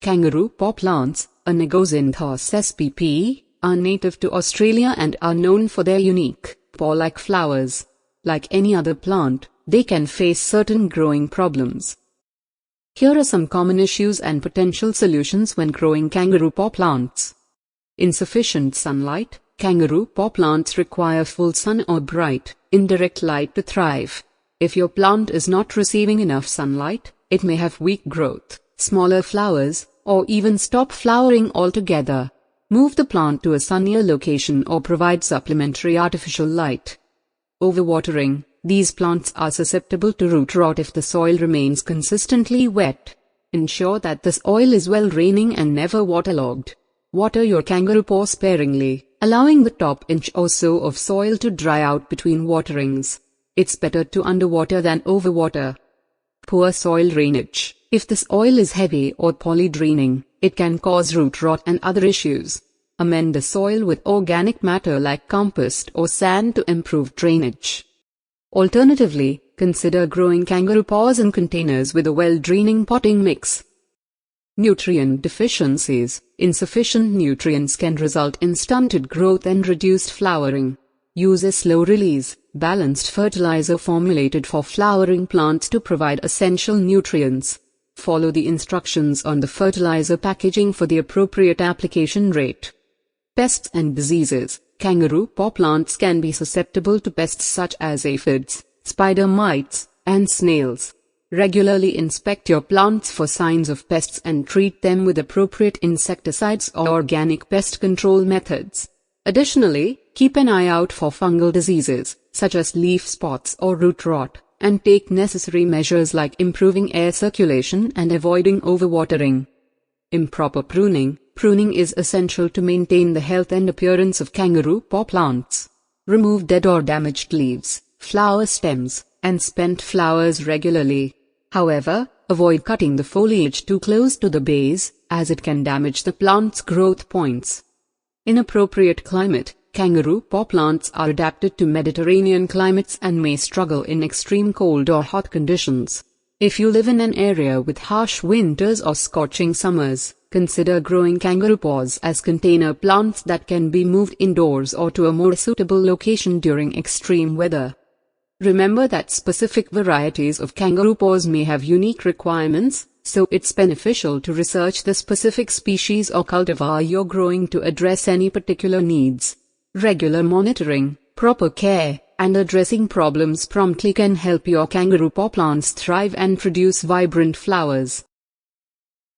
Kangaroo paw plants, Negoxanthus spp, are native to Australia and are known for their unique, paw-like flowers. Like any other plant, they can face certain growing problems. Here are some common issues and potential solutions when growing kangaroo paw plants. Insufficient sunlight. Kangaroo paw plants require full sun or bright, indirect light to thrive. If your plant is not receiving enough sunlight, it may have weak growth, smaller flowers, or even stop flowering altogether. Move the plant to a sunnier location or provide supplementary artificial light. Overwatering. These plants are susceptible to root rot if the soil remains consistently wet. Ensure that the soil is well draining and never waterlogged. Water your kangaroo paw sparingly, allowing the top inch or so of soil to dry out between waterings. It's better to underwater than overwater. Poor soil drainage. If the soil is heavy or poorly draining, it can cause root rot and other issues. Amend the soil with organic matter like compost or sand to improve drainage. Alternatively, consider growing kangaroo paws in containers with a well-draining potting mix. Nutrient deficiencies. Insufficient nutrients can result in stunted growth and reduced flowering. Use a slow-release, balanced fertilizer formulated for flowering plants to provide essential nutrients. Follow the instructions on the fertilizer packaging for the appropriate application rate. Pests and diseases. Kangaroo paw plants can be susceptible to pests such as aphids, spider mites, and snails. Regularly inspect your plants for signs of pests and treat them with appropriate insecticides or organic pest control methods. Additionally, keep an eye out for fungal diseases, such as leaf spots or root rot, and take necessary measures like improving air circulation and avoiding overwatering. Improper pruning. Pruning is essential to maintain the health and appearance of kangaroo paw plants. Remove dead or damaged leaves, flower stems, and spent flowers regularly. However, avoid cutting the foliage too close to the base, as it can damage the plant's growth points. In appropriate climate, kangaroo paw plants are adapted to Mediterranean climates and may struggle in extreme cold or hot conditions. If you live in an area with harsh winters or scorching summers, consider growing kangaroo paws as container plants that can be moved indoors or to a more suitable location during extreme weather. Remember that specific varieties of kangaroo paws may have unique requirements, so it's beneficial to research the specific species or cultivar you're growing to address any particular needs. Regular monitoring, proper care, and addressing problems promptly can help your kangaroo paw plants thrive and produce vibrant flowers.